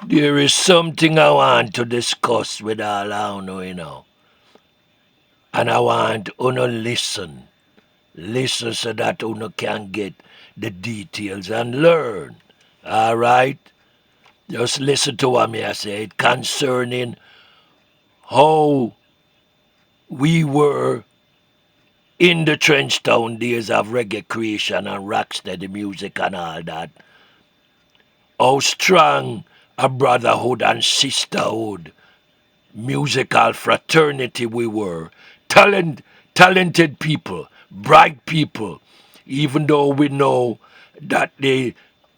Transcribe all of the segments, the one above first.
There is something I want to discuss with all of you, and I want uno listen. Listen so that uno can get the details and learn. All right? Just listen to what me I say concerning how we were in the trench town days of reggae creation and rocksteady music and all that. How strong a brotherhood and sisterhood, musical fraternity we were. Talented people, bright people, even though we know that the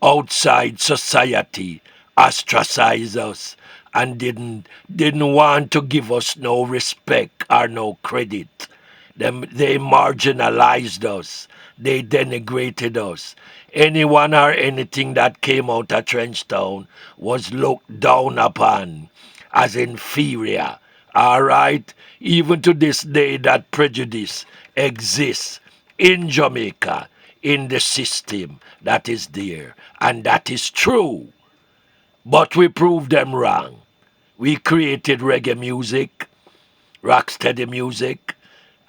outside society ostracized us and didn't want to give us no respect or no credit. They marginalized us. They denigrated us. Anyone or anything that came out of Trenchtown was looked down upon as inferior. All right? Even to this day, that prejudice exists in Jamaica, in the system that is there. And that is true. But we proved them wrong. We created reggae music, rocksteady music,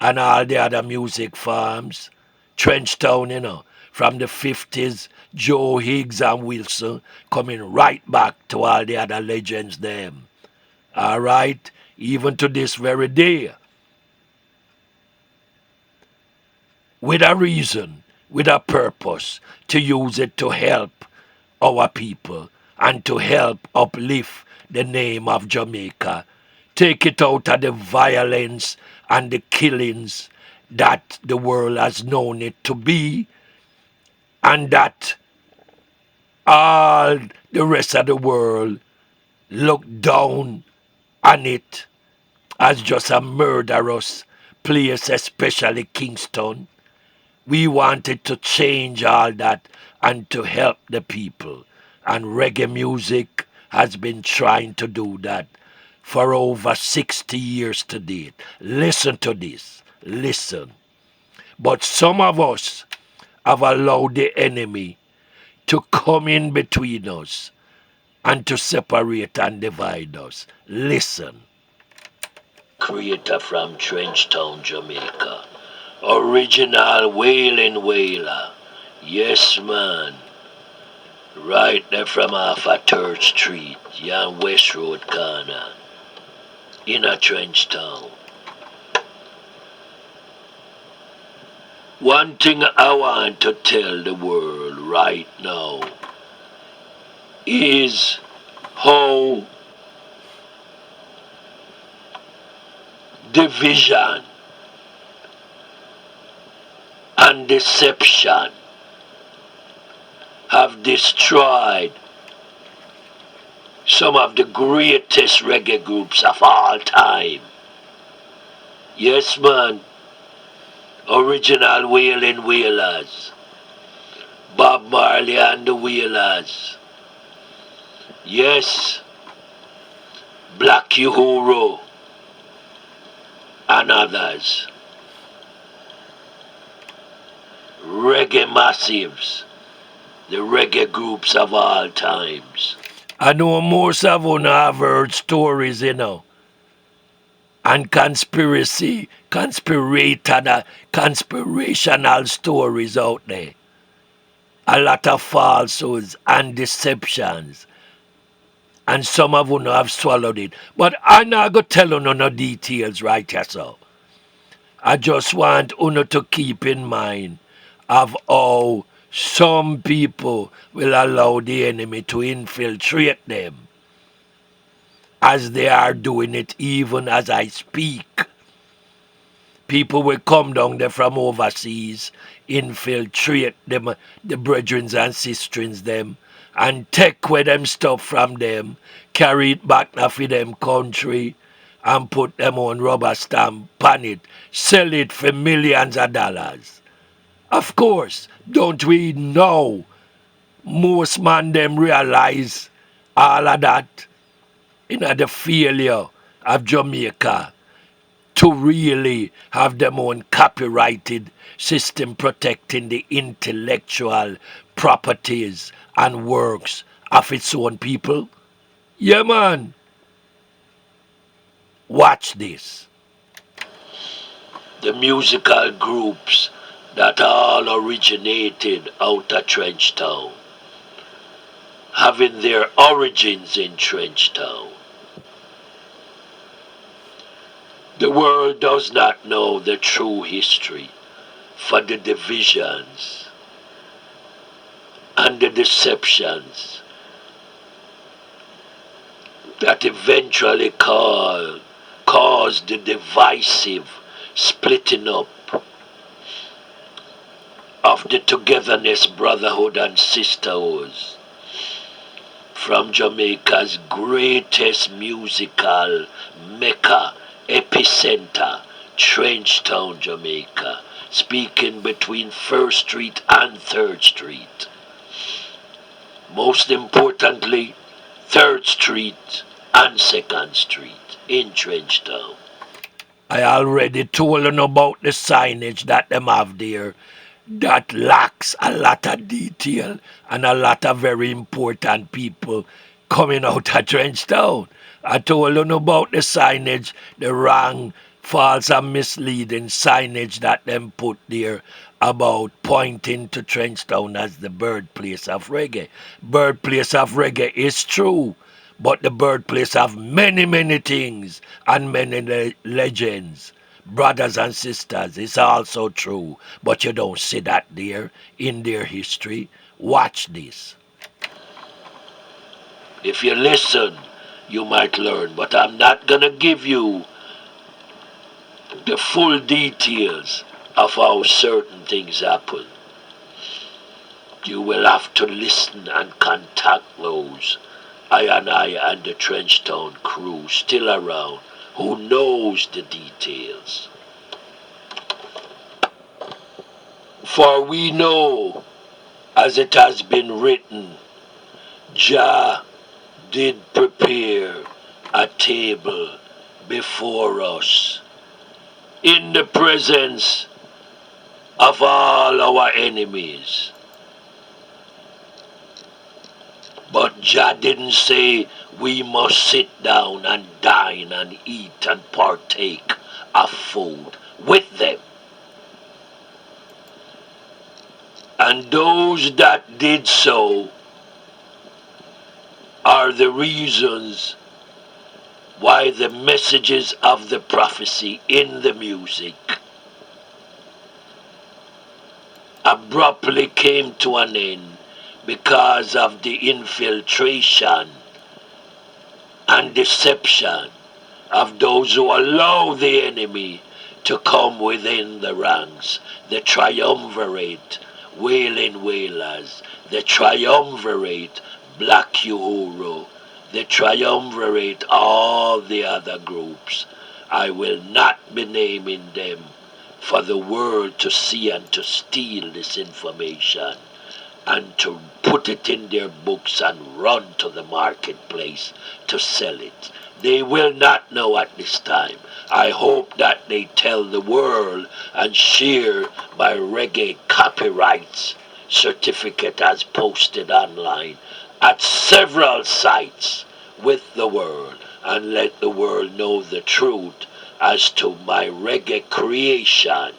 and all the other music forms. Trenchtown, from the 50s, Joe Higgs and Wilson coming right back to all the other legends them. All right? Even to this very day. With a reason, with a purpose, to use it to help our people and to help uplift the name of Jamaica. Take it out of the violence and the killings that the world has known it to be, and that all the rest of the world look down on it as just a murderous place, especially Kingston. We wanted to change all that and to help the people. And reggae music has been trying to do that for over 60 years to date. Listen to this. Listen. But some of us have allowed the enemy to come in between us and to separate and divide us. Listen. Creator from Trenchtown, Jamaica. Original wailing wailer. Yes, man. Right there from off of 3rd Street, Yan West Road corner. In a Trenchtown. One thing I want to tell the world right now is how division and deception have destroyed some of the greatest reggae groups of all time. Yes, man. Original Wailing Wailers. Bob Marley and the Wailers. Yes. Black Uhuru and others. Reggae massives. The reggae groups of all times. I know most of you have heard stories, and conspirational stories out there. A lot of falsehoods and deceptions. And some of you have swallowed it. But I'm not going to tell you no details right here, so. I just want you to keep in mind of how some people will allow the enemy to infiltrate them as they are doing it even as I speak. People will come down there from overseas, infiltrate them, the brethren and sisters them, and take away them stuff from them, carry it back now for them country, and put them on rubber stamp on it, sell it for millions of dollars. Of course, don't we know most man them realize all of that the failure of Jamaica to really have them own copyrighted system protecting the intellectual properties and works of its own people? Yeah, man. Watch this. The musical groups that all originated out of Trenchtown, having their origins in Trenchtown. The world does not know the true history for the divisions and the deceptions that eventually caused the divisive splitting up of the togetherness, brotherhood, and sisterhood from Jamaica's greatest musical mecca, epicenter, Trenchtown, Jamaica, speaking between 1st Street and 3rd Street. Most importantly, 3rd Street and 2nd Street in Trenchtown. I already told you about the signage that them have there that lacks a lot of detail and a lot of very important people coming out of Trenchtown. I told you about the signage, the wrong, false and misleading signage that them put there about pointing to Trenchtown as the birthplace of reggae. Birthplace of reggae is true, but the birthplace of many, many things and many legends. Brothers and sisters, it's also true, but you don't see that there in their history. Watch this. If you listen, you might learn, but I'm not gonna give you the full details of how certain things happen. You will have to listen and contact those I and the Trenchtown crew still around who knows the details. For we know, as it has been written, Jah did prepare a table before us in the presence of all our enemies. But Jah didn't say we must sit down and dine and eat and partake of food with them. And those that did so are the reasons why the messages of the prophecy in the music abruptly came to an end because of the infiltration and deception of those who allow the enemy to come within the ranks, the triumvirate wailing wailers, the triumvirate Black Uhuru, the triumvirate all the other groups. I will not be naming them for the world to see and to steal this information and to put it in their books and run to the marketplace to sell it. They will not know at this time. I hope that they tell the world and share my reggae copyrights certificate as posted online at several sites with the world and let the world know the truth as to my reggae creation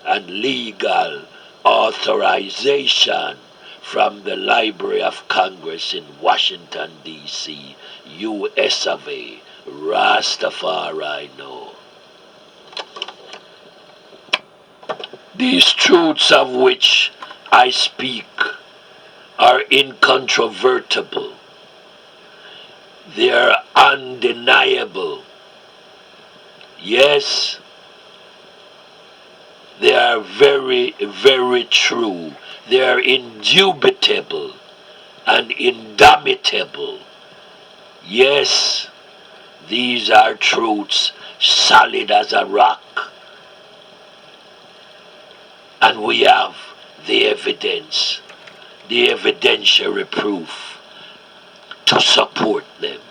and legal authorization from the Library of Congress in Washington, D.C., U.S. of A. Rastafari know. These truths of which I speak are incontrovertible. They are undeniable. Yes, they are very, very true. They are indubitable and indomitable. Yes, these are truths solid as a rock. And we have the evidence, the evidentiary proof to support them.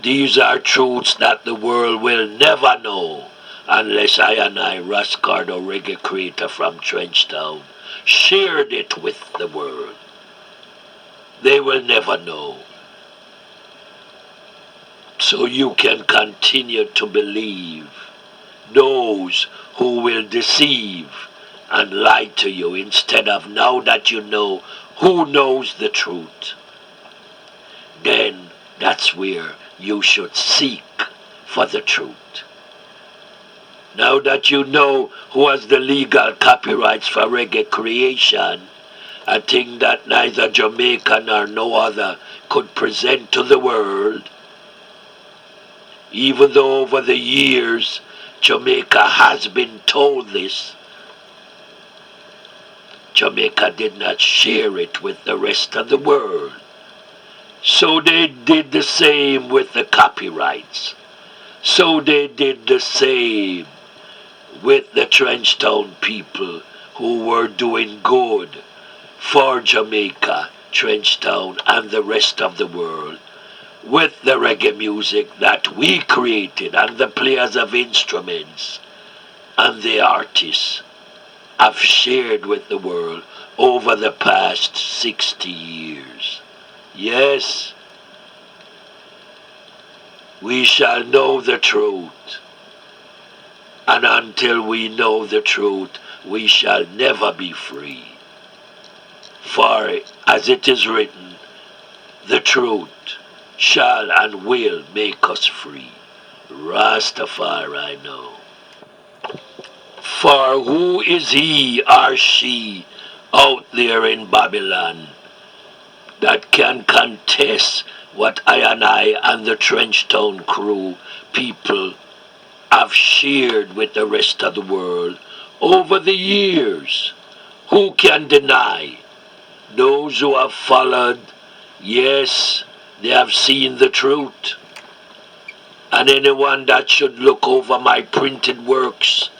These are truths that the world will never know unless I, RAS, CARDO, reggae creator from Trenchtown, shared it with the world. They will never know. so you can continue to believe those who will deceive and lie to you, instead of, now that you know who knows the truth, then that's where you should seek for the truth. Now that you know who has the legal copyrights for reggae creation, a thing that neither Jamaica nor no other could present to the world, even though over the years Jamaica has been told this, Jamaica did not share it with the rest of the world. So they did the same with the copyrights. So they did the same with the Trenchtown people who were doing good for Jamaica, Trenchtown, and the rest of the world, with the reggae music that we created, and the players of instruments and the artists have shared with the world over the past 60 years. Yes, we shall know the truth. And until we know the truth, we shall never be free. For, as it is written, the truth shall and will make us free. Rastafari know. For who is he or she out there in Babylon that can contest what I and the Trenchtown crew people have shared with the rest of the world over the years? Who can deny? Those who have followed, yes, they have seen the truth. And anyone that should look over my printed works,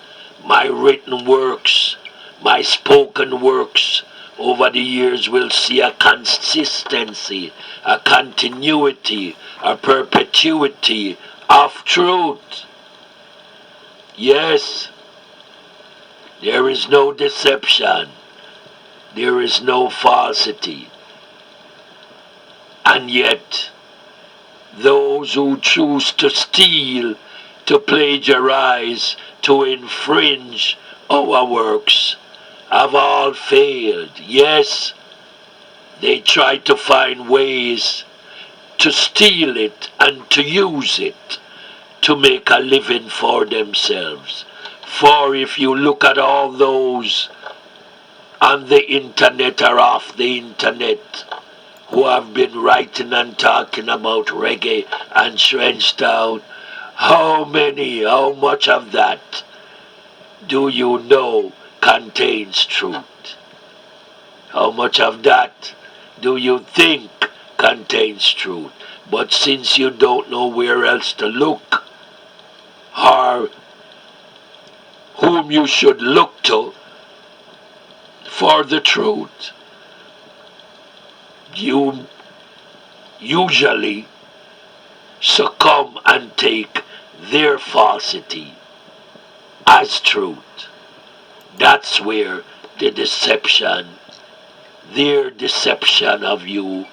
my written works, my spoken works over the years will see a consistency, a continuity, a perpetuity of truth. Yes, there is no deception. There is no falsity. And yet, those who choose to steal, to plagiarize, to infringe our works have all failed. Yes, they try to find ways to steal it and to use it to make a living for themselves. For if you look at all those on the internet or off the internet who have been writing and talking about reggae and Trenchtown, how much of that do you know contains truth? How much of that do you think contains truth? But since you don't know where else to look, or whom you should look to for the truth, you usually succumb and take their falsity as truth. That's where their deception of you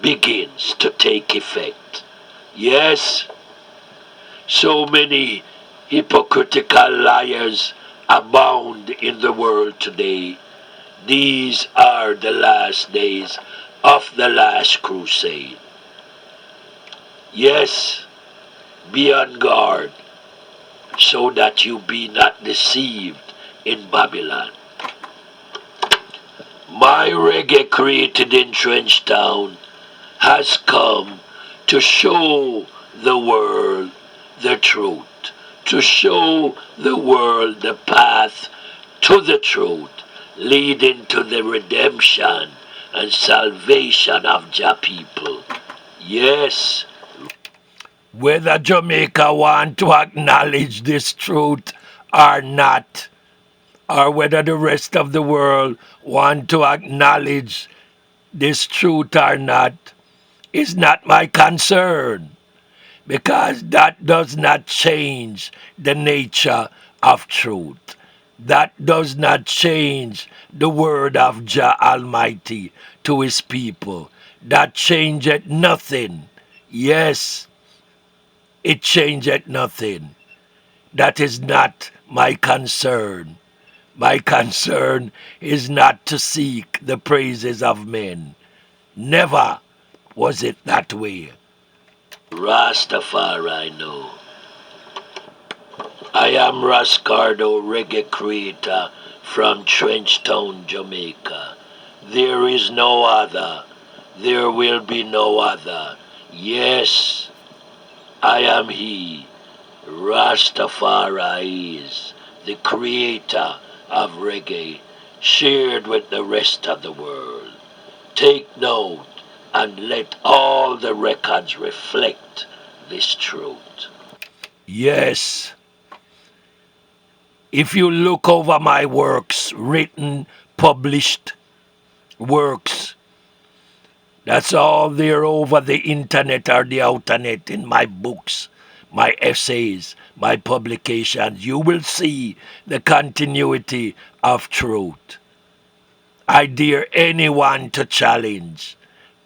begins to take effect. Yes, so many hypocritical liars abound in the world today. These are the last days of the last crusade. Yes, be on guard, so that you be not deceived in Babylon. My reggae created in Trenchtown has come to show the world the truth, to show the world the path to the truth, leading to the redemption and salvation of Jah people. Yes, whether Jamaica want to acknowledge this truth or not, or whether the rest of the world want to acknowledge this truth or not, is not my concern, because that does not change the nature of truth. That does not change the word of Jah Almighty to his people. That changeth nothing. Yes, it changeth nothing. That is not my concern. My concern is not to seek the praises of men. Never was it that way. Rastafari, know. I am CARDO, reggae creator from Trenchtown, Jamaica. There is no other. There will be no other. Yes, I am he. Rastafari is the creator of reggae, shared with the rest of the world. Take note and let all the records reflect this truth. Yes, if you look over my works, written, published works, that's all there over the internet or the outernet in my books, my essays, my publications. You will see the continuity of truth. I dare anyone to challenge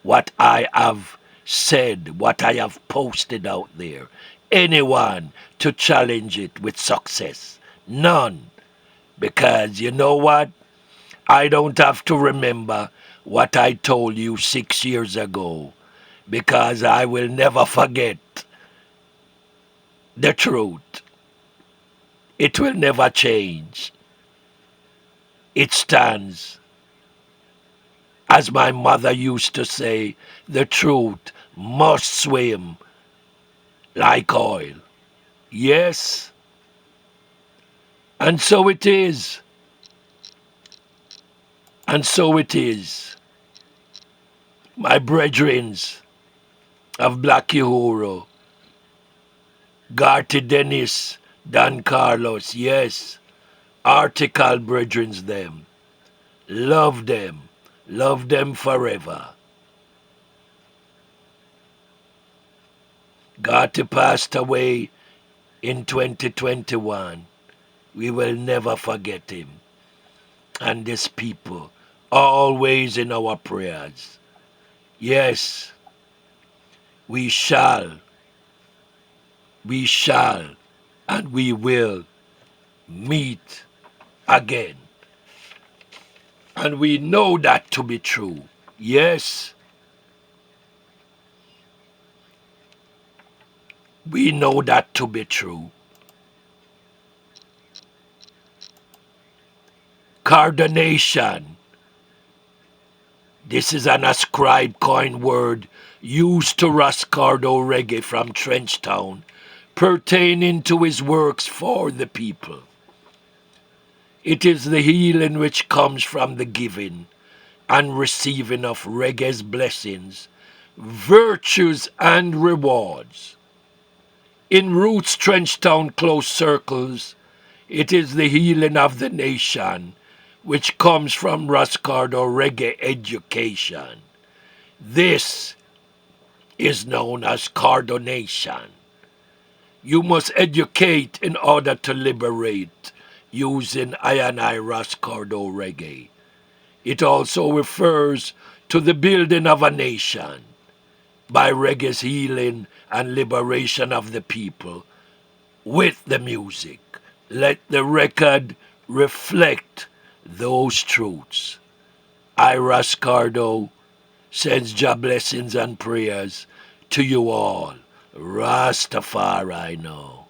what I have said, what I have posted out there. Anyone to challenge it with success. None. Because you know what? I don't have to remember what I told you 6 years ago. Because I will never forget the truth. It will never change. It stands. As my mother used to say, the truth must swim like oil. Yes, and so it is. And so it is. My brethrens of Black Uhuru, Garty Dennis, Don Carlos, yes, article brethrens them. Love them forever. Garty passed away in 2021. We will never forget him. And this people, always in our prayers. Yes, we shall, and we will meet again. And we know that to be true. Yes, we know that to be true. Cardonation. This is an ascribed coin word used to Cardo reggae from Trenchtown, pertaining to his works for the people. It is the healing which comes from the giving and receiving of reggae's blessings, virtues, and rewards. In Roots Trenchtown close circles, it is the healing of the nation, which comes from Cardo reggae education. This is known as cardonation. You must educate in order to liberate using I Cardo reggae. It also refers to the building of a nation by reggae's healing and liberation of the people with the music. Let the record reflect those truths. Cardo sends Jah blessings and prayers to you all. Rastafari know.